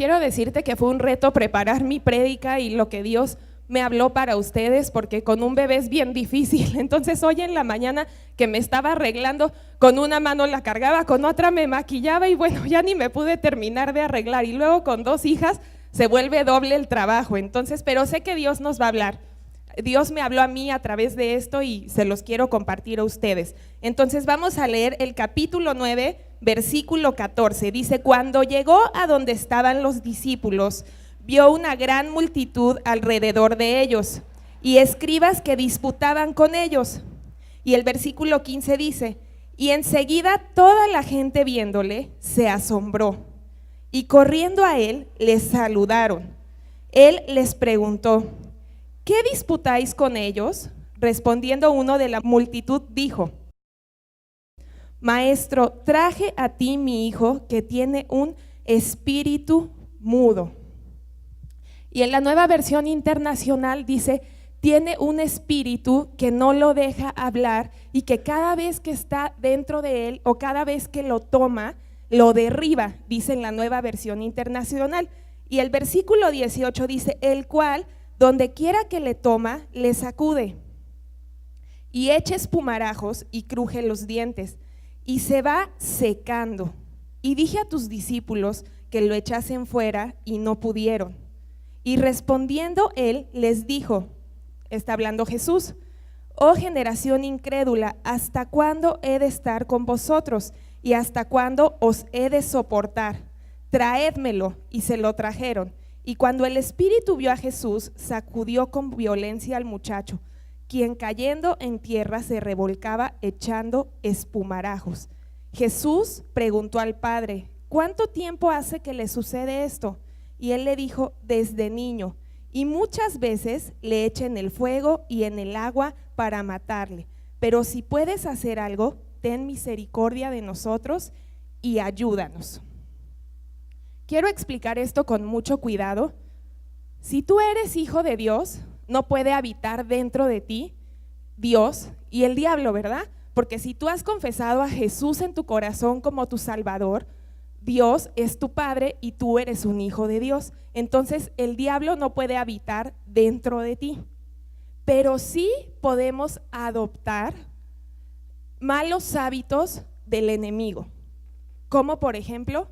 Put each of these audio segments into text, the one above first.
quiero decirte que fue un reto preparar mi prédica y lo que Dios me habló para ustedes, porque con un bebé es bien difícil. Entonces hoy en la mañana que me estaba arreglando, con una mano la cargaba, con otra me maquillaba y bueno, ya ni me pude terminar de arreglar. Y luego con 2 hijas se vuelve doble el trabajo. Entonces, pero sé que Dios nos va a hablar. Dios me habló a mí a través de esto y se los quiero compartir a ustedes. Entonces vamos a leer el capítulo 9, versículo 14. Dice: cuando llegó a donde estaban los discípulos, vio una gran multitud alrededor de ellos y escribas que disputaban con ellos. Y el versículo 15 dice: y enseguida toda la gente viéndole se asombró y corriendo a él les saludaron. Él les preguntó: ¿qué disputáis con ellos? Respondiendo uno de la multitud dijo: Maestro, traje a ti mi hijo que tiene un espíritu mudo. Y en la Nueva Versión Internacional dice: tiene un espíritu que no lo deja hablar y que cada vez que está dentro de él o cada vez que lo toma, lo derriba, dice en la Nueva Versión Internacional. Y el versículo 18 dice: el cual donde quiera que le toma, le sacude y echa espumarajos y cruje los dientes y se va secando. Y dije a tus discípulos que lo echasen fuera y no pudieron. Y respondiendo él les dijo, está hablando Jesús: oh generación incrédula, ¿hasta cuándo he de estar con vosotros? ¿Y hasta cuándo os he de soportar? Traédmelo. Y se lo trajeron. Y cuando el espíritu vio a Jesús, sacudió con violencia al muchacho, quien cayendo en tierra se revolcaba echando espumarajos. Jesús preguntó al padre: ¿cuánto tiempo hace que le sucede esto? Y él le dijo: desde niño, y muchas veces le echa en el fuego y en el agua para matarle. Pero si puedes hacer algo, ten misericordia de nosotros y ayúdanos. Quiero explicar esto con mucho cuidado. Si tú eres hijo de Dios, no puede habitar dentro de ti Dios y el diablo, ¿verdad? Porque si tú has confesado a Jesús en tu corazón como tu Salvador, Dios es tu Padre y tú eres un hijo de Dios. Entonces el diablo no puede habitar dentro de ti. Pero sí podemos adoptar malos hábitos del enemigo, como por ejemplo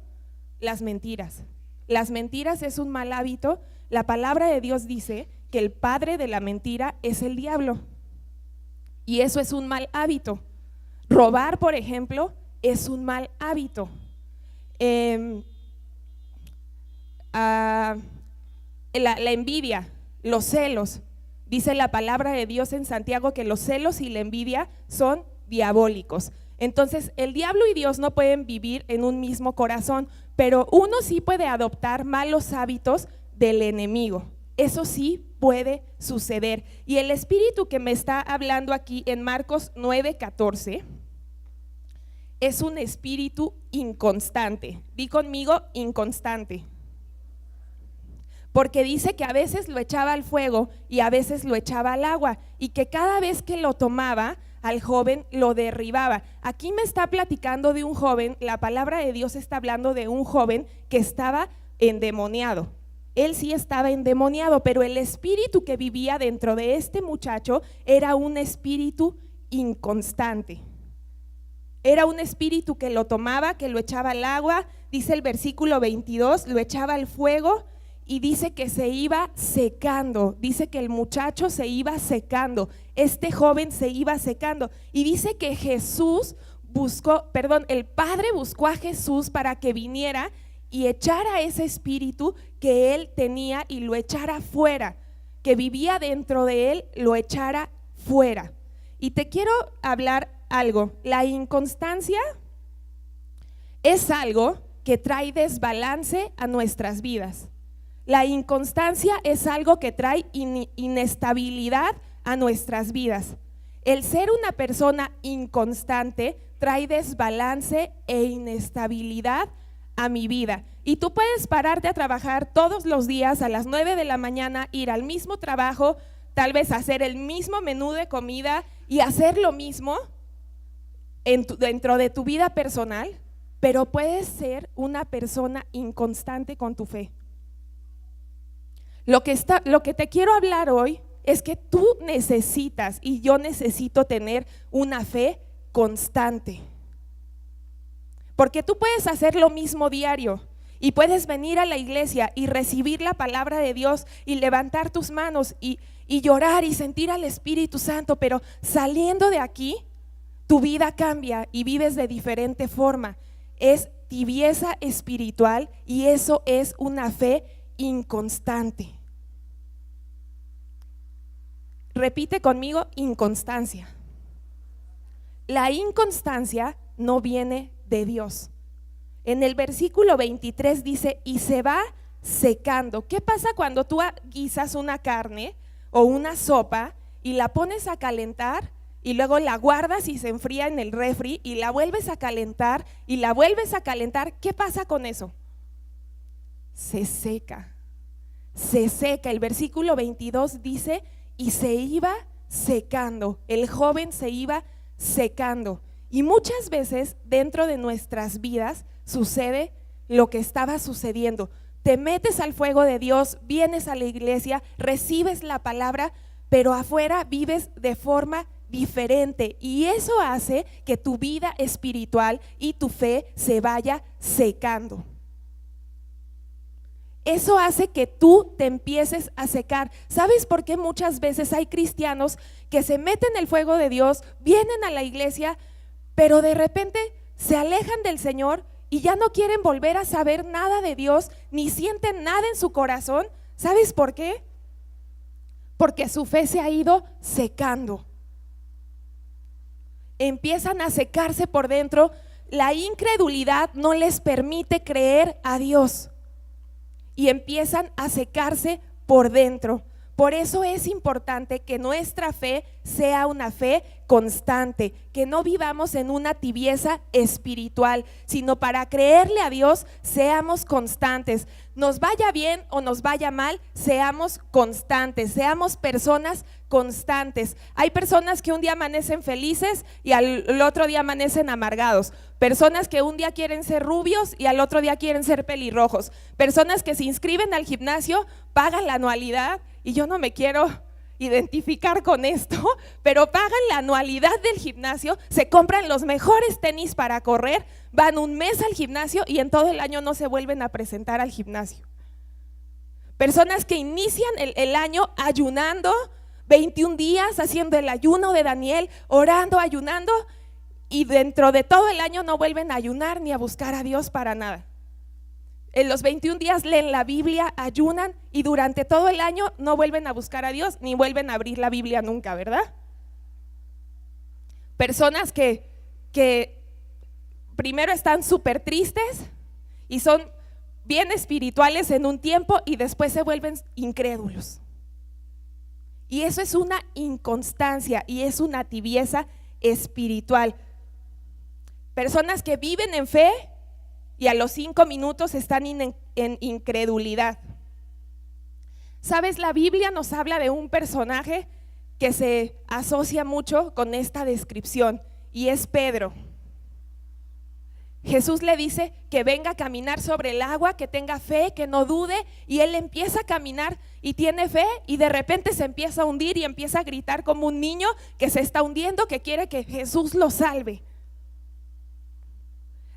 las mentiras. Las mentiras es un mal hábito. La palabra de Dios dice que el padre de la mentira es el diablo y eso es un mal hábito. Robar, por ejemplo, es un mal hábito. La envidia, los celos. Dice la palabra de Dios en Santiago que los celos y la envidia son diabólicos. Entonces el diablo y Dios no pueden vivir en un mismo corazón, pero uno sí puede adoptar malos hábitos del enemigo. Eso sí puede suceder. Y el espíritu que me está hablando aquí en Marcos 9:14 es un espíritu inconstante. Di conmigo: inconstante. Porque dice que a veces lo echaba al fuego y a veces lo echaba al agua y que cada vez que lo tomaba al joven lo derribaba. Aquí me está platicando de un joven, la palabra de Dios está hablando de un joven que estaba endemoniado. Él sí estaba endemoniado, pero el espíritu que vivía dentro de este muchacho era un espíritu inconstante. Era un espíritu que lo tomaba, que lo echaba al agua, dice el versículo 22, lo echaba al fuego. Y dice que se iba secando, dice que el muchacho se iba secando, este joven se iba secando. Y dice que el Padre buscó a Jesús para que viniera y echara ese espíritu que él tenía y lo echara fuera, que vivía dentro de él, lo echara fuera. Y te quiero hablar algo: la inconstancia es algo que trae desbalance a nuestras vidas. La inconstancia es algo que trae inestabilidad a nuestras vidas. El ser una persona inconstante trae desbalance e inestabilidad a mi vida. Y tú puedes pararte a trabajar todos los días a las 9 de la mañana, ir al mismo trabajo, tal vez hacer el mismo menú de comida y hacer lo mismo dentro de tu vida personal, pero puedes ser una persona inconstante con tu fe. Lo que te quiero hablar hoy es que tú necesitas y yo necesito tener una fe constante. Porque tú puedes hacer lo mismo diario y puedes venir a la iglesia y recibir la palabra de Dios y levantar tus manos y llorar y sentir al Espíritu Santo, pero saliendo de aquí, tu vida cambia y vives de diferente forma. Es tibieza espiritual y eso es una fe inconstante. Repite conmigo: inconstancia. La inconstancia no viene de Dios. En el versículo 23 dice: y se va secando. ¿Qué pasa cuando tú guisas una carne o una sopa y la pones a calentar y luego la guardas y se enfría en el refri y la vuelves a calentar y la vuelves a calentar? ¿Qué pasa con eso? Se seca, se seca. El versículo 22 dice: y se iba secando, el joven se iba secando. Y muchas veces dentro de nuestras vidas sucede lo que estaba sucediendo. Te metes al fuego de Dios, vienes a la iglesia, recibes la palabra, pero afuera vives de forma diferente y eso hace que tu vida espiritual y tu fe se vaya secando. Eso hace que tú te empieces a secar. ¿Sabes por qué muchas veces hay cristianos que se meten en el fuego de Dios, vienen a la iglesia, pero de repente se alejan del Señor y ya no quieren volver a saber nada de Dios, ni sienten nada en su corazón? ¿Sabes por qué? Porque su fe se ha ido secando. Empiezan a secarse por dentro. La incredulidad no les permite creer a Dios y empiezan a secarse por dentro. Por eso es importante que nuestra fe sea una fe constante, que no vivamos en una tibieza espiritual, sino para creerle a Dios seamos constantes. Nos vaya bien o nos vaya mal, seamos constantes, seamos personas constantes. Hay personas que un día amanecen felices y al otro día amanecen amargados. Personas que un día quieren ser rubios y al otro día quieren ser pelirrojos. Personas que se inscriben al gimnasio, pagan la anualidad, y yo no me quiero identificar con esto, pero pagan la anualidad del gimnasio, se compran los mejores tenis para correr, van un mes al gimnasio y en todo el año no se vuelven a presentar al gimnasio. Personas que inician el año ayunando 21 días, haciendo el ayuno de Daniel, orando, ayunando, y dentro de todo el año no vuelven a ayunar ni a buscar a Dios para nada. En los 21 días leen la Biblia, ayunan y durante todo el año no vuelven a buscar a Dios ni vuelven a abrir la Biblia nunca, ¿verdad? Personas que primero están súper tristes y son bien espirituales en un tiempo y después se vuelven incrédulos. Y eso es una inconstancia y es una tibieza espiritual. Personas que viven en fe y a los 5 minutos están en incredulidad. ¿Sabes? La Biblia nos habla de un personaje que se asocia mucho con esta descripción y es Pedro. Jesús le dice que venga a caminar sobre el agua, que tenga fe, que no dude, y él empieza a caminar y tiene fe y de repente se empieza a hundir y empieza a gritar como un niño que se está hundiendo, que quiere que Jesús lo salve.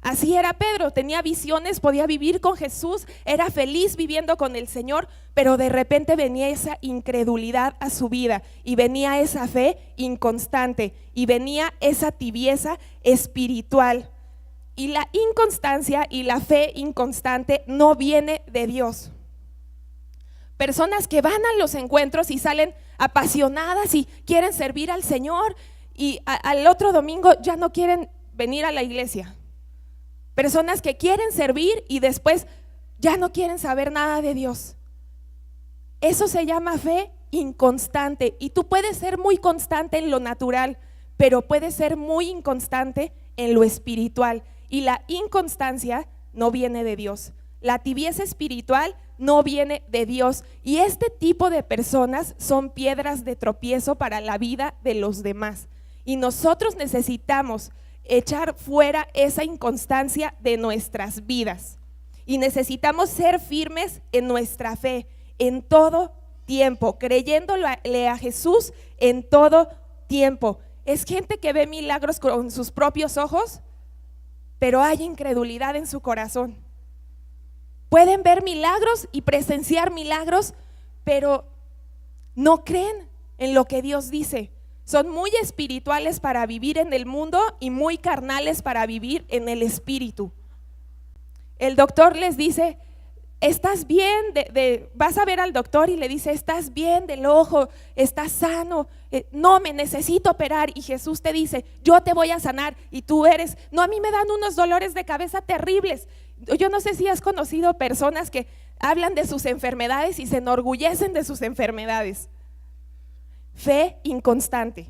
Así era Pedro, tenía visiones, podía vivir con Jesús, era feliz viviendo con el Señor, pero de repente venía esa incredulidad a su vida y venía esa fe inconstante y venía esa tibieza espiritual. Y la inconstancia y la fe inconstante no viene de Dios. Personas que van a los encuentros y salen apasionadas y quieren servir al Señor y al otro domingo ya no quieren venir a la iglesia. Personas que quieren servir y después ya no quieren saber nada de Dios. Eso se llama fe inconstante y tú puedes ser muy constante en lo natural, pero puedes ser muy inconstante en lo espiritual. Y la inconstancia no viene de Dios. La tibieza espiritual no viene de Dios. Y este tipo de personas son piedras de tropiezo para la vida de los demás. Y nosotros necesitamos echar fuera esa inconstancia de nuestras vidas. Y necesitamos ser firmes en nuestra fe. en todo tiempo, creyéndole a Jesús en todo tiempo. Es gente que ve milagros con sus propios ojos, pero hay incredulidad en su corazón. Pueden ver milagros y presenciar milagros, pero no creen en lo que Dios dice. Son muy espirituales para vivir en el mundo y muy carnales para vivir en el espíritu. El doctor les dice: estás bien, vas a ver al doctor y le dice: estás bien del ojo, estás sano, no, me necesito operar. Y Jesús te dice: yo te voy a sanar. Y tú eres: no, a mí me dan unos dolores de cabeza terribles. Yo no sé si has conocido personas que hablan de sus enfermedades y se enorgullecen de sus enfermedades. Fe inconstante.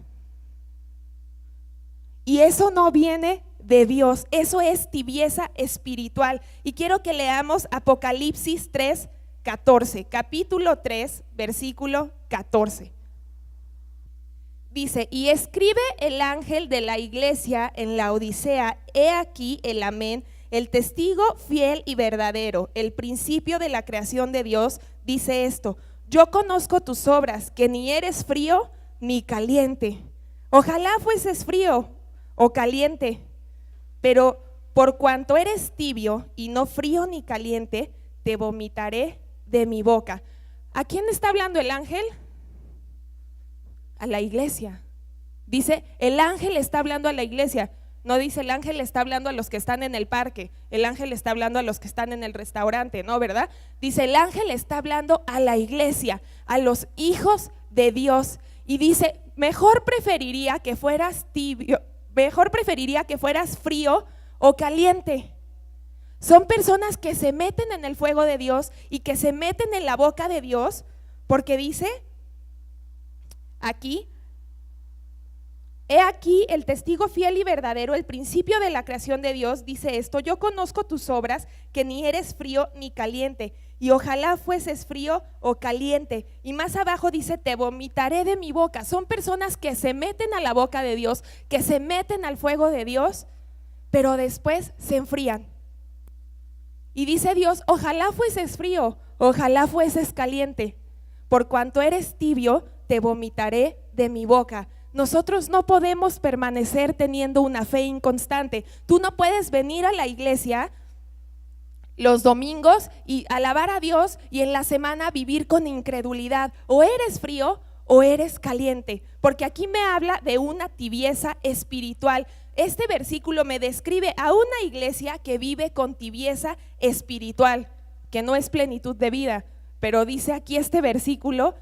Y eso no viene de Dios, eso es tibieza espiritual. Y quiero que leamos Apocalipsis 3:14, capítulo 3, versículo 14. Dice: y escribe el ángel de la iglesia en la Odisea, he aquí el amén, el testigo fiel y verdadero, el principio de la creación de Dios, dice esto: yo conozco tus obras, que ni eres frío ni caliente. Ojalá fueses frío o caliente, pero por cuanto eres tibio y no frío ni caliente, te vomitaré de mi boca. ¿A quién está hablando el ángel? A la iglesia. Dice, el ángel está hablando a la iglesia. No dice el ángel está hablando a los que están en el parque, el ángel está hablando a los que están en el restaurante, ¿no? ¿Verdad? Dice, el ángel está hablando a la iglesia, a los hijos de Dios. Y dice, mejor preferiría que fueras tibio, mejor preferiría que fueras frío o caliente. Son personas que se meten en el fuego de Dios y que se meten en la boca de Dios, porque dice aquí: he aquí el testigo fiel y verdadero, el principio de la creación de Dios, dice esto: yo conozco tus obras, que ni eres frío ni caliente, y ojalá fueses frío o caliente. Y más abajo dice: te vomitaré de mi boca. Son personas que se meten a la boca de Dios, que se meten al fuego de Dios, pero después se enfrían. Y dice Dios: ojalá fueses frío, ojalá fueses caliente, por cuanto eres tibio, te vomitaré de mi boca. Nosotros no podemos permanecer teniendo una fe inconstante. Tú no puedes venir a la iglesia los domingos y alabar a Dios y en la semana vivir con incredulidad. O eres frío o eres caliente, porque aquí me habla de una tibieza espiritual. Este versículo me describe a una iglesia que vive con tibieza espiritual, que no es plenitud de vida, pero dice aquí este versículo: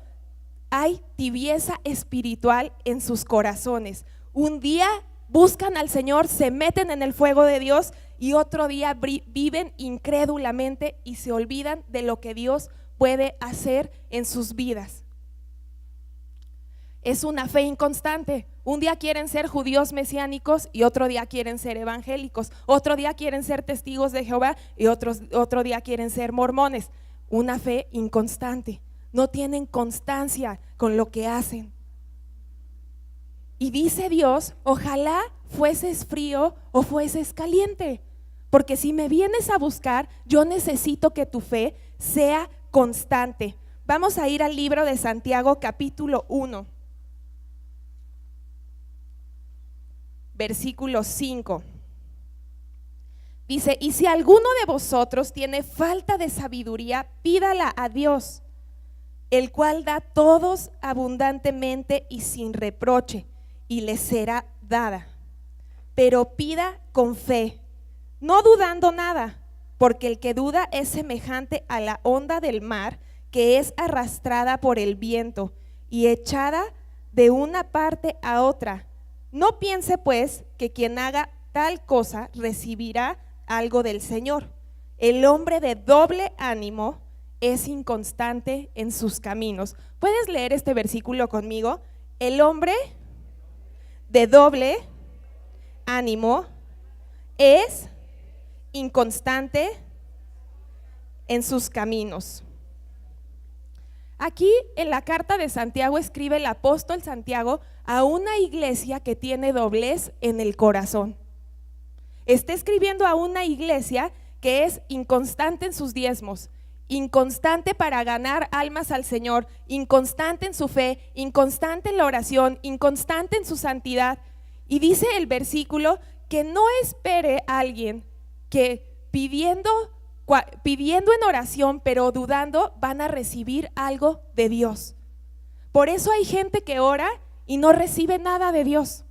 hay tibieza espiritual en sus corazones. Un día buscan al Señor, se meten en el fuego de Dios, y otro día viven incrédulamente y se olvidan de lo que Dios puede hacer en sus vidas. Es una fe inconstante. Un día quieren ser judíos mesiánicos y otro día quieren ser evangélicos. Otro día quieren ser testigos de Jehová y otro día quieren ser mormones. Una fe inconstante. No tienen constancia con lo que hacen. Y dice Dios: ojalá fueses frío o fueses caliente, porque si me vienes a buscar, yo necesito que tu fe sea constante. Vamos a ir al libro de Santiago, capítulo 1, versículo 5. Dice: y si alguno de vosotros tiene falta de sabiduría, pídala a Dios, el cual da a todos abundantemente y sin reproche, y le será dada. Pero pida con fe, no dudando nada, porque el que duda es semejante a la onda del mar, que es arrastrada por el viento y echada de una parte a otra. No piense pues que quien haga tal cosa recibirá algo del Señor. El hombre de doble ánimo es inconstante en sus caminos. ¿Puedes leer este versículo conmigo? El hombre de doble ánimo es inconstante en sus caminos. Aquí en la carta de Santiago escribe el apóstol Santiago a una iglesia que tiene doblez en el corazón. Está escribiendo a una iglesia que es inconstante en sus diezmos, inconstante para ganar almas al Señor, inconstante en su fe, inconstante en la oración, inconstante en su santidad. Y dice el versículo que no espere a alguien que pidiendo en oración, pero dudando, van a recibir algo de Dios. Por eso hay gente que ora y no recibe nada de Dios,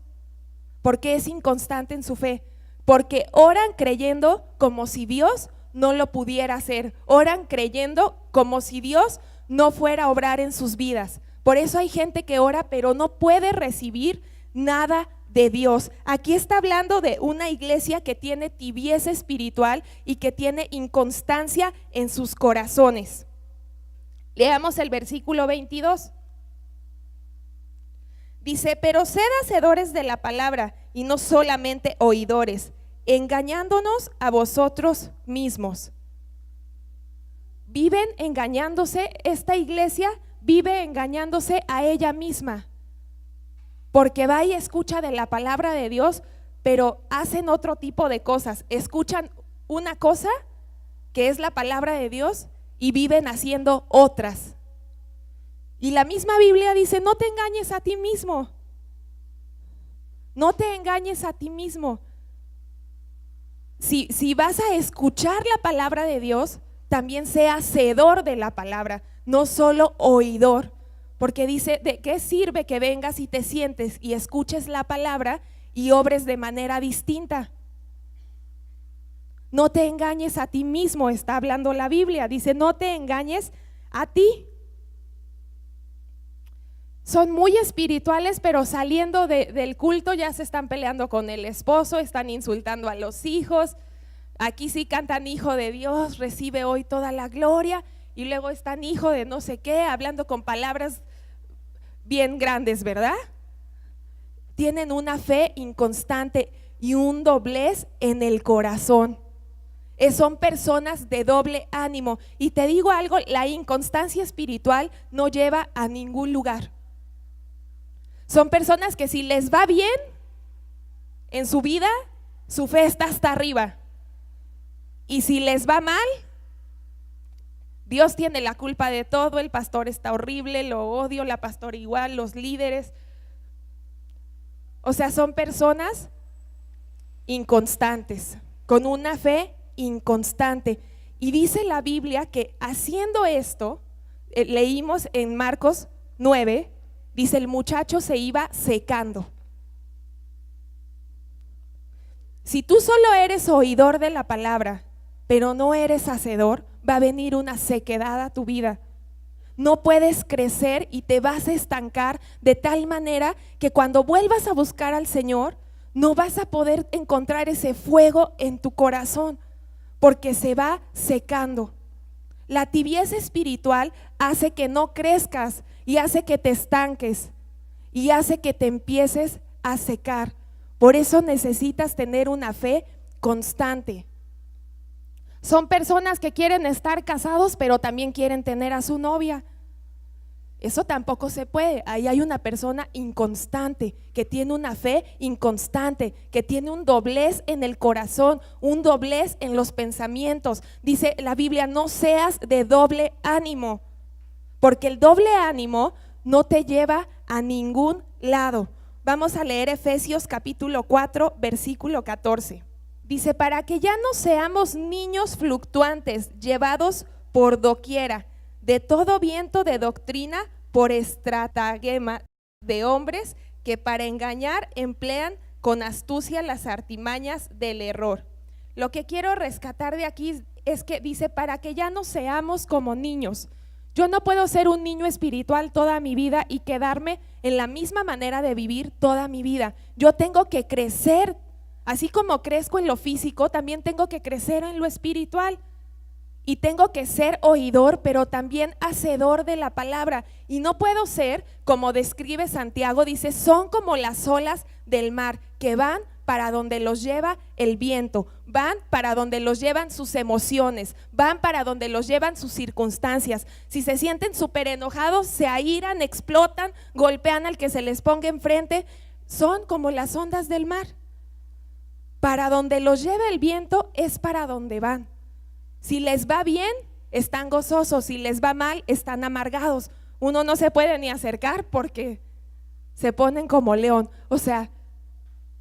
porque es inconstante en su fe, porque oran creyendo como si Dios no lo pudiera hacer, oran creyendo como si Dios no fuera a obrar en sus vidas. Por eso hay gente que ora pero no puede recibir nada de Dios. Aquí está hablando de una iglesia que tiene tibieza espiritual y que tiene inconstancia en sus corazones. Leamos el versículo 22. Dice: pero sed hacedores de la palabra y no solamente oidores, engañándonos a vosotros mismos. ¿Viven engañándose? Esta iglesia vive engañándose a ella misma, porque va y escucha de la palabra de Dios, pero hacen otro tipo de cosas. Escuchan una cosa que es la palabra de Dios y viven haciendo otras. Y la misma Biblia dice: no te engañes a ti mismo, no te engañes a ti mismo. Si vas a escuchar la palabra de Dios, también sea hacedor de la palabra, no solo oidor. Porque dice: ¿de qué sirve que vengas y te sientes y escuches la palabra y obres de manera distinta? No te engañes a ti mismo, está hablando la Biblia. Dice: no te engañes a ti. Son muy espirituales, pero saliendo del culto ya se están peleando con el esposo, están insultando a los hijos. Aquí sí cantan: hijo de Dios, recibe hoy toda la gloria. Y luego están: hijo de no sé qué, hablando con palabras bien grandes, ¿verdad? Tienen una fe inconstante y un doblez en el corazón. Son personas de doble ánimo. Y te digo algo: la inconstancia espiritual no lleva a ningún lugar. Son personas que si les va bien en su vida, su fe está hasta arriba. Y si les va mal, Dios tiene la culpa de todo, el pastor está horrible, lo odio, la pastora igual, los líderes. O sea, son personas inconstantes, con una fe inconstante. Y dice la Biblia que haciendo esto, leímos en Marcos 9, dice: el muchacho se iba secando. Si tú solo eres oidor de la palabra, pero no eres hacedor, va a venir una sequedad a tu vida. No puedes crecer y te vas a estancar de tal manera que cuando vuelvas a buscar al Señor, no vas a poder encontrar ese fuego en tu corazón, porque se va secando. La tibieza espiritual hace que no crezcas y hace que te estanques y hace que te empieces a secar. Por eso necesitas tener una fe constante. Son personas que quieren estar casados, pero también quieren tener a su novia. Eso tampoco se puede. Ahí hay una persona inconstante, que tiene una fe inconstante, que tiene un doblez en el corazón, un doblez en los pensamientos. Dice la Biblia: no seas de doble ánimo, porque el doble ánimo no te lleva a ningún lado. Vamos a leer Efesios capítulo 4, versículo 14. Dice: para que ya no seamos niños fluctuantes, llevados por doquiera de todo viento de doctrina, por estratagema de hombres que para engañar emplean con astucia las artimañas del error. Lo que quiero rescatar de aquí es que dice: para que ya no seamos como niños. Yo no puedo ser un niño espiritual toda mi vida y quedarme en la misma manera de vivir toda mi vida. Yo tengo que crecer. Así como crezco en lo físico, también tengo que crecer en lo espiritual. Y tengo que ser oidor, pero también hacedor de la palabra. Y no puedo ser, como describe Santiago, dice: son como las olas del mar, que van para donde los lleva el viento, van para donde los llevan sus emociones, van para donde los llevan sus circunstancias. Si se sienten súper enojados, se airan, explotan, golpean al que se les ponga enfrente. Son como las ondas del mar. Para donde los lleva el viento es para donde van. Si les va bien, están gozosos, si les va mal, están amargados. Uno no se puede ni acercar porque se ponen como león. O sea,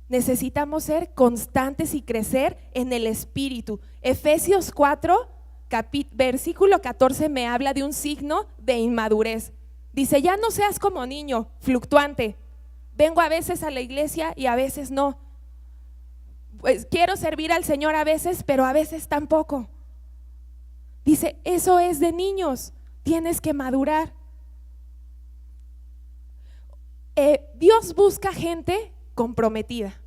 necesitamos ser constantes y crecer en el Espíritu. Efesios 4, versículo 14 me habla de un signo de inmadurez. Dice, ya no seas como niño, fluctuante. Vengo a veces a la iglesia y a veces no. Pues quiero servir al Señor a veces, pero a veces tampoco. Dice, eso es de niños, tienes que madurar. Dios busca gente comprometida.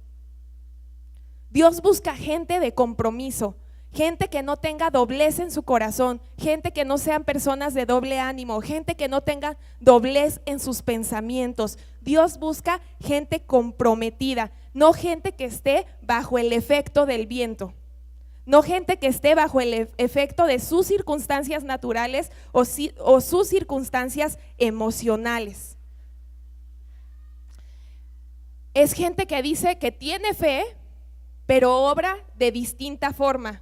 Dios busca gente de compromiso, gente que no tenga doblez en su corazón, gente que no sean personas de doble ánimo, gente que no tenga doblez en sus pensamientos. Dios busca gente comprometida, no gente que esté bajo el efecto del viento, no gente que esté bajo el efecto de sus circunstancias naturales o sus circunstancias emocionales. Es gente que dice que tiene fe, pero obra de distinta forma.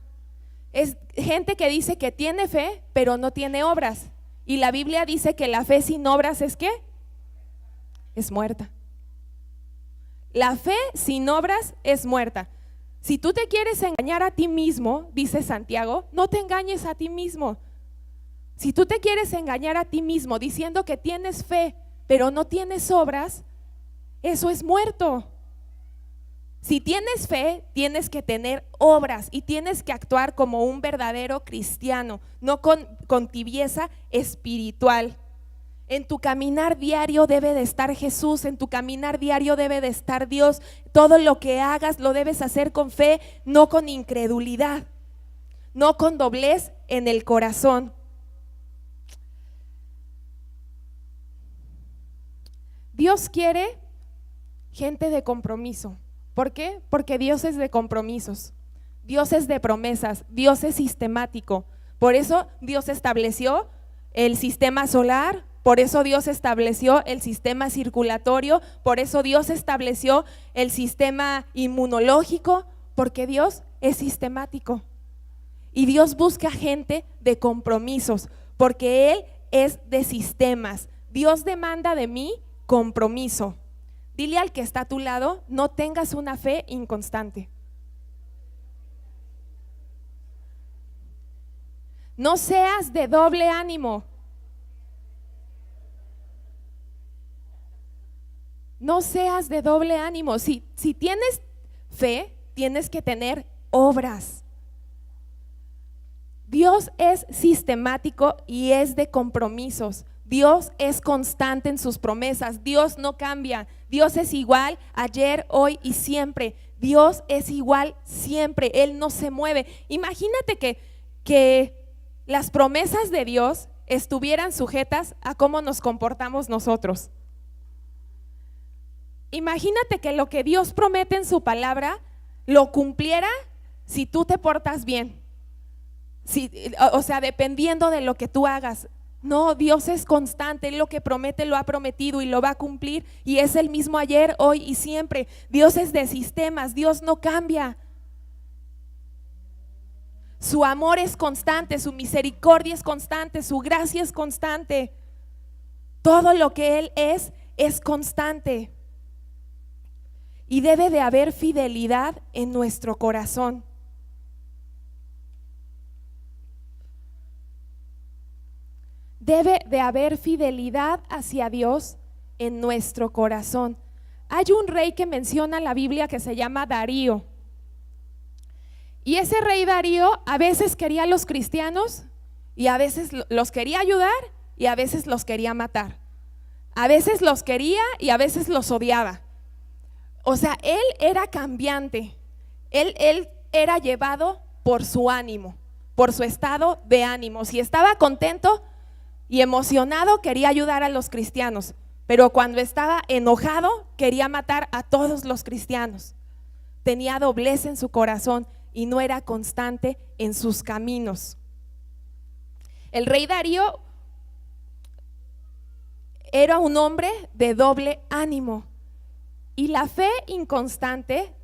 Es gente que dice que tiene fe, pero no tiene obras. Y la Biblia dice que la fe sin obras ¿es qué? Es muerta. La fe sin obras es muerta. Si tú te quieres engañar a ti mismo, dice Santiago, no te engañes a ti mismo. Si tú te quieres engañar a ti mismo diciendo que tienes fe, pero no tienes obras, eso es muerto. Si tienes fe, tienes que tener obras y tienes que actuar como un verdadero cristiano, no con tibieza espiritual. En tu caminar diario debe de estar Jesús, en tu caminar diario debe de estar Dios. Todo lo que hagas lo debes hacer con fe, no con incredulidad, no con doblez en el corazón. Dios quiere gente de compromiso. ¿Por qué? Porque Dios es de compromisos, Dios es de promesas, Dios es sistemático. Por eso Dios estableció el sistema solar, por eso Dios estableció el sistema circulatorio, por eso Dios estableció el sistema inmunológico, porque Dios es sistemático. Y Dios busca gente de compromisos, porque Él es de sistemas. Dios demanda de mí compromiso. Dile al que está a tu lado, no tengas una fe inconstante. No seas de doble ánimo. No seas de doble ánimo. Si tienes fe, tienes que tener obras. Dios es sistemático y es de compromisos. Dios es constante en sus promesas, Dios no cambia, Dios es igual ayer, hoy y siempre. Dios es igual siempre, Él no se mueve. Imagínate que las promesas de Dios estuvieran sujetas a cómo nos comportamos nosotros. Imagínate que lo que Dios promete en su palabra lo cumpliera si tú te portas bien, o sea, dependiendo de lo que tú hagas. No, Dios es constante, Él lo que promete lo ha prometido y lo va a cumplir, y es el mismo ayer, hoy y siempre. Dios es de sistemas, Dios no cambia. Su amor es constante, su misericordia es constante, su gracia es constante. Todo lo que Él es constante. Y debe de haber fidelidad en nuestro corazón. Debe de haber fidelidad hacia Dios en nuestro corazón. Hay un rey que menciona la Biblia que se llama Darío. Y ese rey Darío a veces quería a los cristianos y a veces los quería ayudar y a veces los quería matar. A veces los quería y a veces los odiaba. O sea, él era cambiante. Él era llevado por su ánimo, por su estado de ánimo. Si estaba contento y emocionado, quería ayudar a los cristianos, pero cuando estaba enojado, quería matar a todos los cristianos. Tenía doblez en su corazón y no era constante en sus caminos. El rey Darío era un hombre de doble ánimo, y la fe inconstante,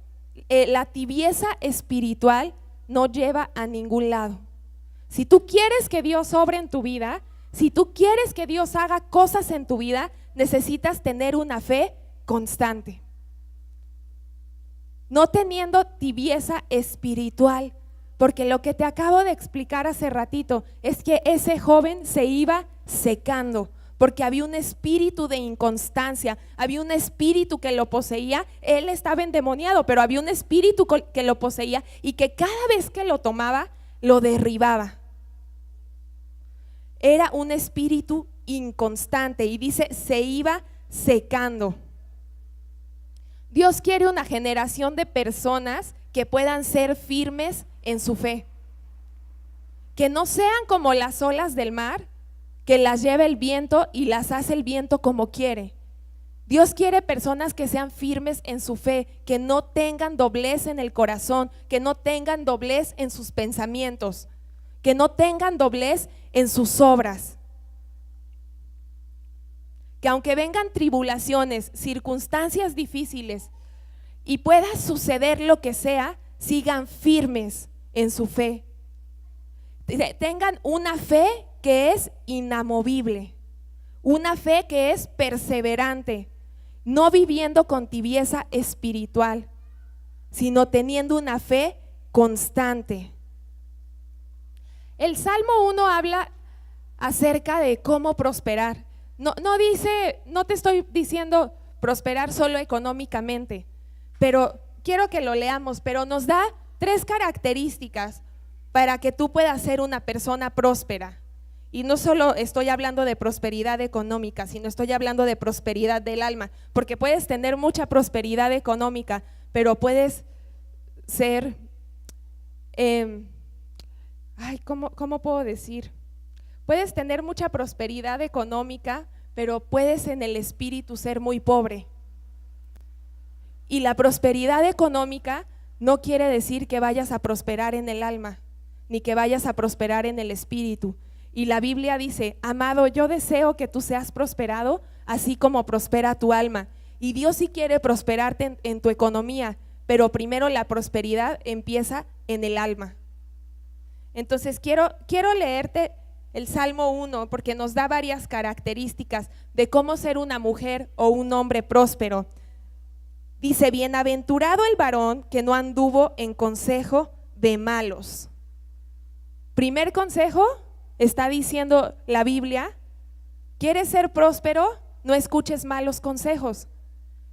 la tibieza espiritual no lleva a ningún lado. Si tú quieres que Dios obre en tu vida, si tú quieres que Dios haga cosas en tu vida, necesitas tener una fe constante. No teniendo tibieza espiritual, porque lo que te acabo de explicar hace ratito es que ese joven se iba secando, porque había un espíritu de inconstancia, había un espíritu que lo poseía. Él estaba endemoniado, pero había un espíritu que lo poseía y que cada vez que lo tomaba, lo derribaba. Era un espíritu inconstante y dice, se iba secando. Dios quiere una generación de personas que puedan ser firmes en su fe, que no sean como las olas del mar, que las lleva el viento y las hace el viento como quiere. Dios quiere personas que sean firmes en su fe, que no tengan doblez en el corazón, que no tengan doblez en sus pensamientos, que no tengan doblez en sus obras. Que aunque vengan tribulaciones, circunstancias difíciles y pueda suceder lo que sea, sigan firmes en su fe. Tengan una fe que es inamovible, una fe que es perseverante, no viviendo con tibieza espiritual, sino teniendo una fe constante. El Salmo 1 habla acerca de cómo prosperar. No dice, no te estoy diciendo prosperar solo económicamente, pero quiero que lo leamos, pero nos da 3 características para que tú puedas ser una persona próspera. Y no solo estoy hablando de prosperidad económica, sino estoy hablando de prosperidad del alma, porque puedes tener mucha prosperidad económica, pero puedes ser, ¿cómo puedo decir? Puedes tener mucha prosperidad económica, pero puedes en el espíritu ser muy pobre. Y la prosperidad económica no quiere decir que vayas a prosperar en el alma, ni que vayas a prosperar en el espíritu. Y la Biblia dice, amado, yo deseo que tú seas prosperado, así como prospera tu alma. Y Dios sí quiere prosperarte en tu economía, pero primero la prosperidad empieza en el alma. Entonces quiero leerte el Salmo 1, porque nos da varias características de cómo ser una mujer o un hombre próspero. Dice, bienaventurado el varón que no anduvo en consejo de malos. Primer consejo, está diciendo la Biblia, ¿quieres ser próspero? No escuches malos consejos.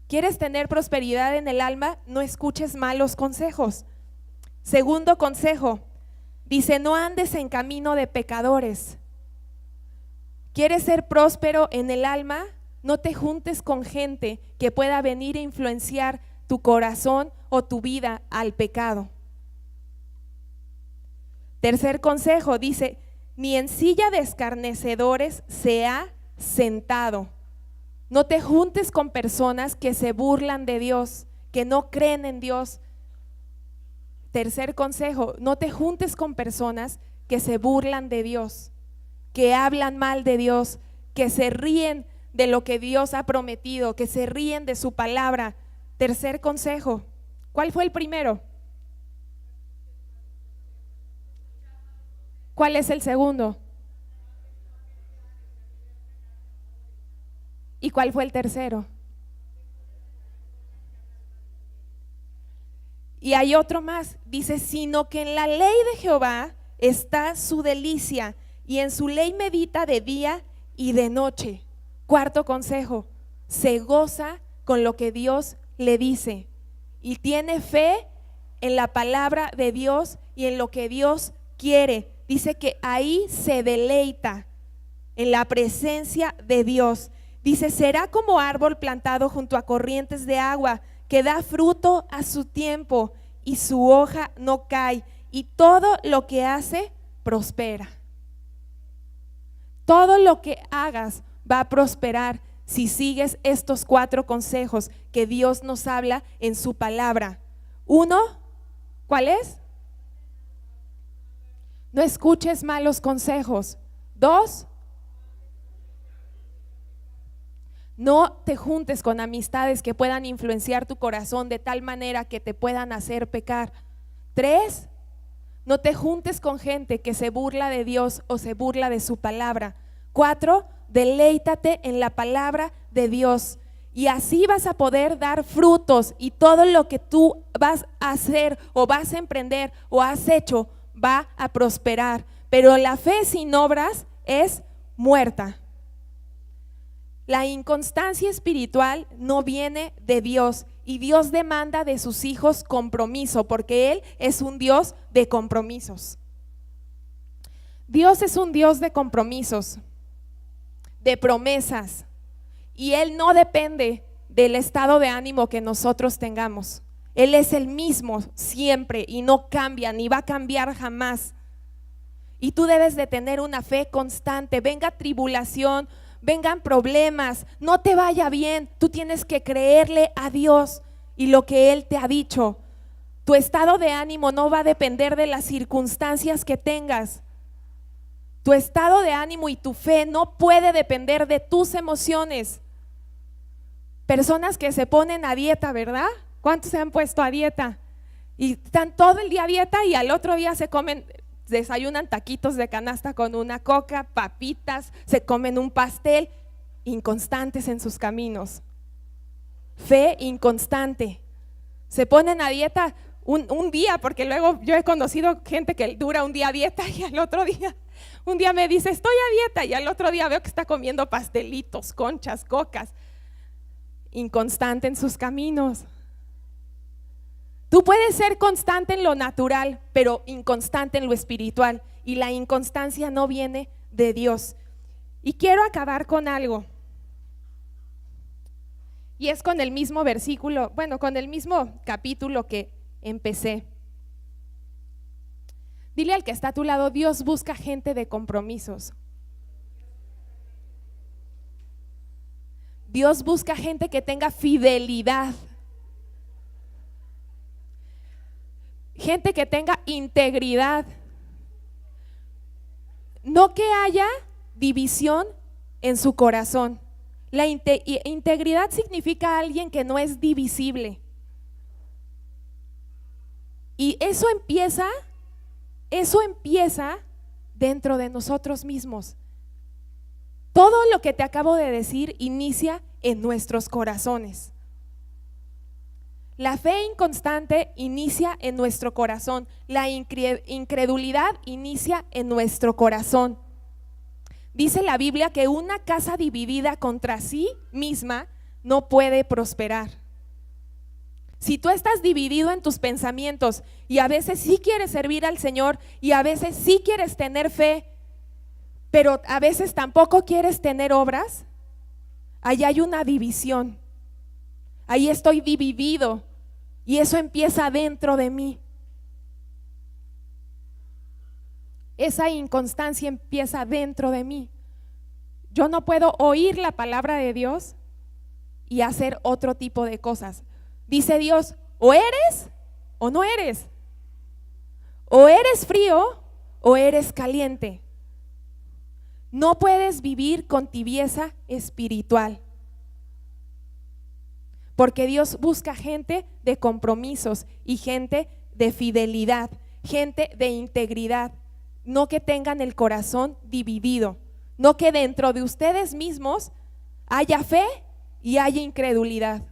¿Quieres tener prosperidad en el alma? No escuches malos consejos. Segundo consejo, dice, no andes en camino de pecadores. ¿Quieres ser próspero en el alma? No te juntes con gente que pueda venir a influenciar tu corazón o tu vida al pecado. Tercer consejo, dice, ni en silla de escarnecedores se ha sentado. No te juntes con personas que se burlan de Dios, que no creen en Dios. Tercer consejo, no te juntes con personas que se burlan de Dios, que hablan mal de Dios, que se ríen de lo que Dios ha prometido, que se ríen de su palabra. Tercer consejo, ¿cuál fue el primero? ¿Cuál es el segundo? ¿Y cuál fue el tercero? Y hay otro más, dice, sino que en la ley de Jehová está su delicia, y en su ley medita de día y de noche. Cuarto consejo, se goza con lo que Dios le dice y tiene fe en la palabra de Dios y en lo que Dios quiere. Dice que ahí se deleita en la presencia de Dios. Dice, será como árbol plantado junto a corrientes de agua, que da fruto a su tiempo y su hoja no cae, y todo lo que hace prospera. Todo lo que hagas va a prosperar si sigues estos 4 consejos que Dios nos habla en su palabra. 1, ¿cuál es? No escuches malos consejos. 2, no te juntes con amistades que puedan influenciar tu corazón de tal manera que te puedan hacer pecar. 3, No te juntes con gente que se burla de Dios o se burla de su palabra. 4, deleítate en la palabra de Dios. Y así vas a poder dar frutos, y todo lo que tú vas a hacer o vas a emprender o has hecho va a prosperar. Pero la fe sin obras es muerta. La inconstancia espiritual no viene de Dios, y Dios demanda de sus hijos compromiso, porque Él es un Dios de compromisos. Dios es un Dios de compromisos, de promesas, y Él no depende del estado de ánimo que nosotros tengamos. Él es el mismo siempre y no cambia, ni va a cambiar jamás. Y tú debes de tener una fe constante. Venga tribulación, vengan problemas, no te vaya bien, tú tienes que creerle a Dios y lo que Él te ha dicho. Tu estado de ánimo no va a depender de las circunstancias que tengas. Tu estado de ánimo y tu fe no puede depender de tus emociones. Personas que se ponen a dieta, ¿verdad? ¿Cuántos se han puesto a dieta? Y están todo el día a dieta y al otro día se comen, desayunan taquitos de canasta con una coca, papitas, se comen un pastel. Inconstantes en sus caminos. Fe inconstante. Se ponen a dieta un día, porque luego yo he conocido gente que dura un día a dieta y al otro día, un día me dice estoy a dieta, y al otro día veo que está comiendo pastelitos, conchas, cocas. Inconstante en sus caminos. Tú puedes ser constante en lo natural, pero inconstante en lo espiritual, y la inconstancia no viene de Dios. Y quiero acabar con algo, y es con el mismo versículo, bueno, con el mismo capítulo que empecé. Dile al que está a tu lado: Dios busca gente de compromisos. Dios busca gente que tenga fidelidad, gente que tenga integridad. No que haya división en su corazón. La integridad significa alguien que no es divisible. Y eso empieza dentro de nosotros mismos. Todo lo que te acabo de decir inicia en nuestros corazones. La fe inconstante inicia en nuestro corazón. La incredulidad inicia en nuestro corazón. Dice la Biblia que una casa dividida contra sí misma no puede prosperar. Si tú estás dividido en tus pensamientos y a veces sí quieres servir al Señor y a veces sí quieres tener fe, pero a veces tampoco quieres tener obras, ahí hay una división. Ahí estoy dividido y eso empieza dentro de mí. Esa inconstancia empieza dentro de mí. Yo no puedo oír la palabra de Dios y hacer otro tipo de cosas. Dice Dios: o eres o no eres. O eres frío o eres caliente. No puedes vivir con tibieza espiritual, porque Dios busca gente de compromisos y gente de fidelidad, gente de integridad. No que tengan el corazón dividido, no que dentro de ustedes mismos haya fe y haya incredulidad.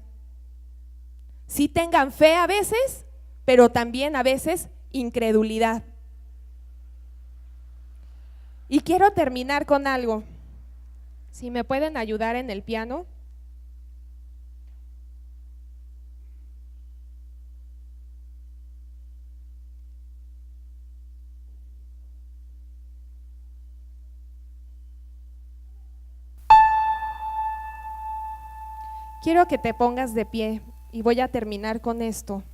Sí tengan fe a veces, pero también a veces incredulidad. Y quiero terminar con algo. Si me pueden ayudar en el piano. Quiero que te pongas de pie y voy a terminar con esto.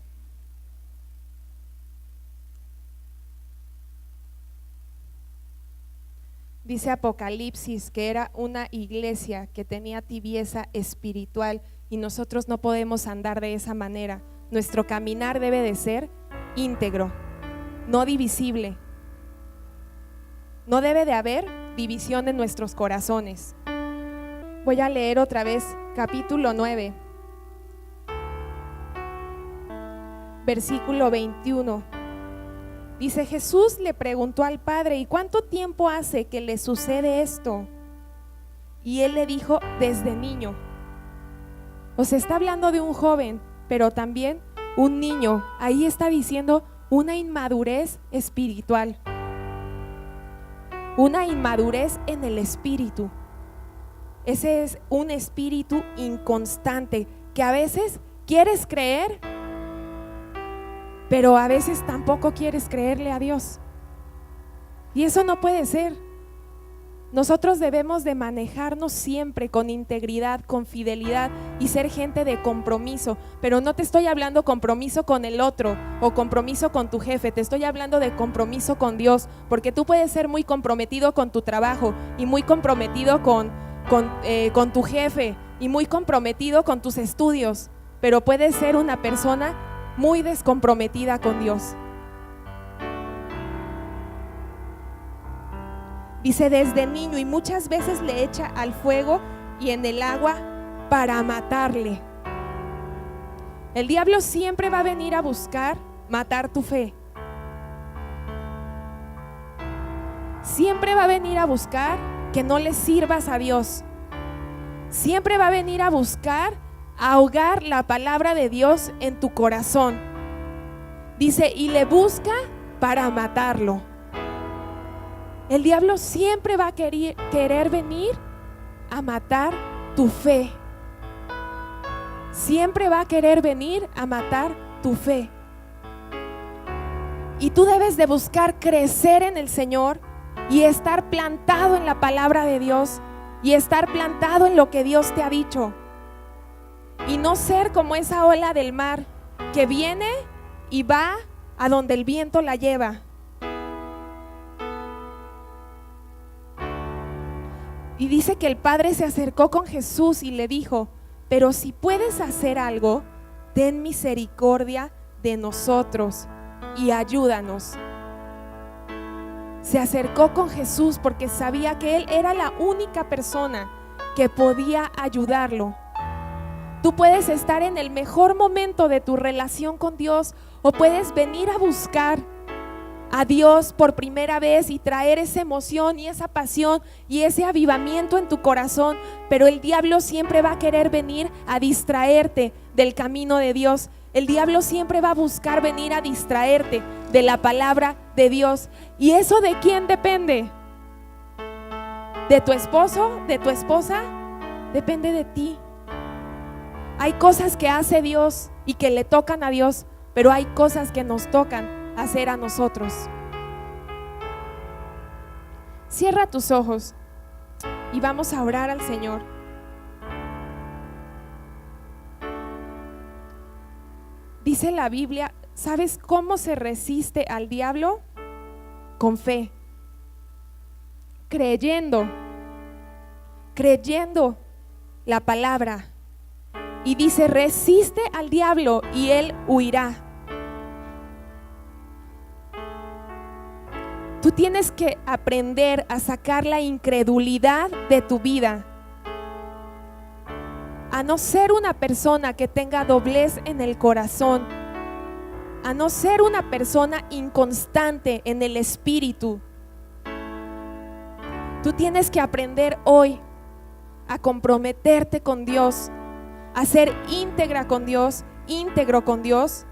Dice Apocalipsis que era una iglesia que tenía tibieza espiritual, y nosotros no podemos andar de esa manera. Nuestro caminar debe de ser íntegro, no divisible. No debe de haber división en nuestros corazones. Voy a leer otra vez capítulo 9, versículo 21. Dice, Jesús le preguntó al padre: ¿y cuánto tiempo hace que le sucede esto? Y él le dijo: desde niño. O sea, está hablando de un joven, pero también un niño. Ahí está diciendo una inmadurez espiritual, una inmadurez en el espíritu. Ese es un espíritu inconstante, que a veces quieres creer, pero a veces tampoco quieres creerle a Dios. Y eso no puede ser. Nosotros debemos de manejarnos siempre con integridad, con fidelidad y ser gente de compromiso. Pero no te estoy hablando compromiso con el otro o compromiso con tu jefe, te estoy hablando de compromiso con Dios, porque tú puedes ser muy comprometido con tu trabajo y muy comprometido con tu jefe y muy comprometido con tus estudios, pero puedes ser una persona muy descomprometida con Dios. Dice, desde niño, y muchas veces le echa al fuego y en el agua para matarle. El diablo siempre va a venir a buscar matar tu fe. Siempre va a venir a buscar que no le sirvas a Dios. Siempre va a venir a buscar ahogar la palabra de Dios en tu corazón. Dice, y le busca para matarlo. El diablo siempre va a querer venir a matar tu fe. Siempre va a querer venir a matar tu fe. Y tú debes de buscar crecer en el Señor y estar plantado en la palabra de Dios y estar plantado en lo que Dios te ha dicho. Y no ser como esa ola del mar que viene y va a donde el viento la lleva. Y dice que el Padre se acercó con Jesús y le dijo: pero si puedes hacer algo, ten misericordia de nosotros y ayúdanos. Se acercó con Jesús porque sabía que Él era la única persona que podía ayudarlo. Tú puedes estar en el mejor momento de tu relación con Dios, o puedes venir a buscar a Dios por primera vez y traer esa emoción y esa pasión y ese avivamiento en tu corazón, pero el diablo siempre va a querer venir a distraerte del camino de Dios. El diablo siempre va a buscar venir a distraerte de la palabra de Dios. ¿Y eso de quién depende? ¿De tu esposo? ¿De tu esposa? Depende de ti. Hay cosas que hace Dios y que le tocan a Dios, pero hay cosas que nos tocan hacer a nosotros. Cierra tus ojos y vamos a orar al Señor. Dice la Biblia, ¿sabes cómo se resiste al diablo? Con fe, creyendo la palabra. Y dice, resiste al diablo y él huirá. Tú tienes que aprender a sacar la incredulidad de tu vida, a no ser una persona que tenga doblez en el corazón, a no ser una persona inconstante en el espíritu. Tú tienes que aprender hoy a comprometerte con Dios, a ser íntegra con Dios, íntegro con Dios,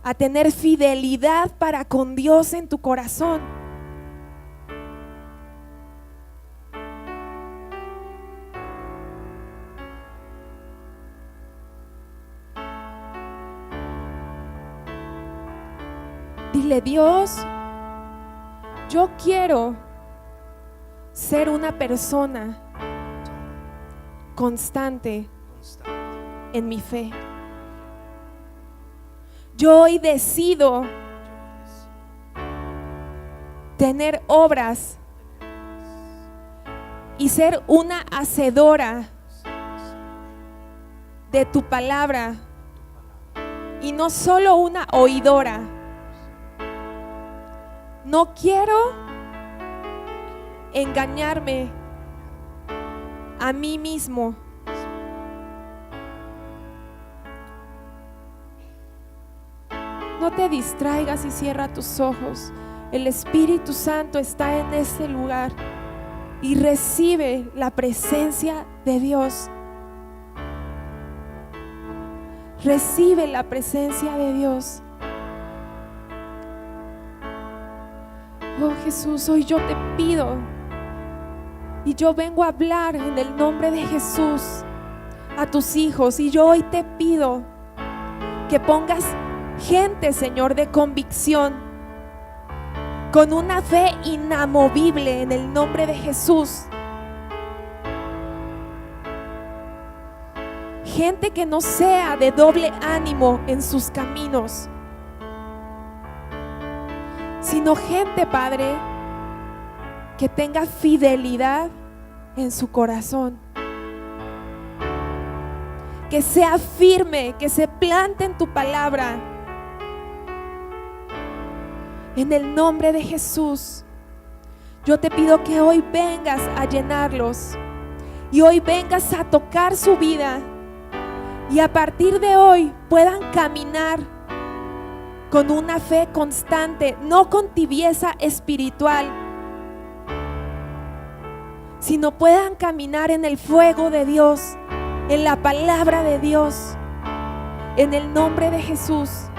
a tener fidelidad para con Dios en tu corazón. Dile: Dios, yo quiero ser una persona constante en mi fe. Yo hoy decido tener obras y ser una hacedora de tu palabra y no solo una oidora. No quiero engañarme a mí mismo. No te distraigas y cierra tus ojos. El Espíritu Santo está en este lugar y recibe la presencia de Dios. Recibe la presencia de Dios. Oh Jesús, hoy yo te pido y yo vengo a hablar en el nombre de Jesús a tus hijos, y yo hoy te pido que pongas gente, Señor, de convicción, con una fe inamovible en el nombre de Jesús. Gente que no sea de doble ánimo en sus caminos, sino gente, Padre, que tenga fidelidad en su corazón, que sea firme, que se plante en tu palabra. En el nombre de Jesús, yo te pido que hoy vengas a llenarlos y hoy vengas a tocar su vida, y a partir de hoy puedan caminar con una fe constante, no con tibieza espiritual, sino puedan caminar en el fuego de Dios, en la palabra de Dios, en el nombre de Jesús.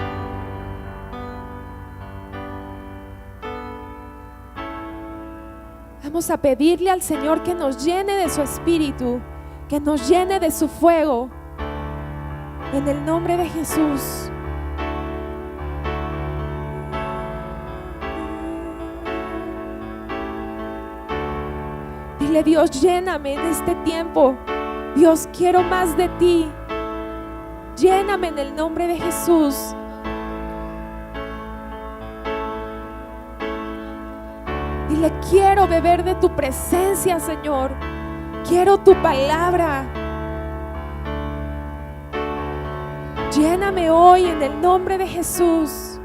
Vamos a pedirle al Señor que nos llene de su espíritu, que nos llene de su fuego, en el nombre de Jesús. Dile: Dios, lléname en este tiempo. Dios, quiero más de ti. Lléname en el nombre de Jesús. Dile: quiero beber de tu presencia, Señor. Quiero tu palabra. Lléname hoy en el nombre de Jesús.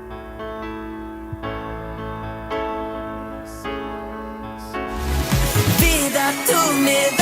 Vida tú me das.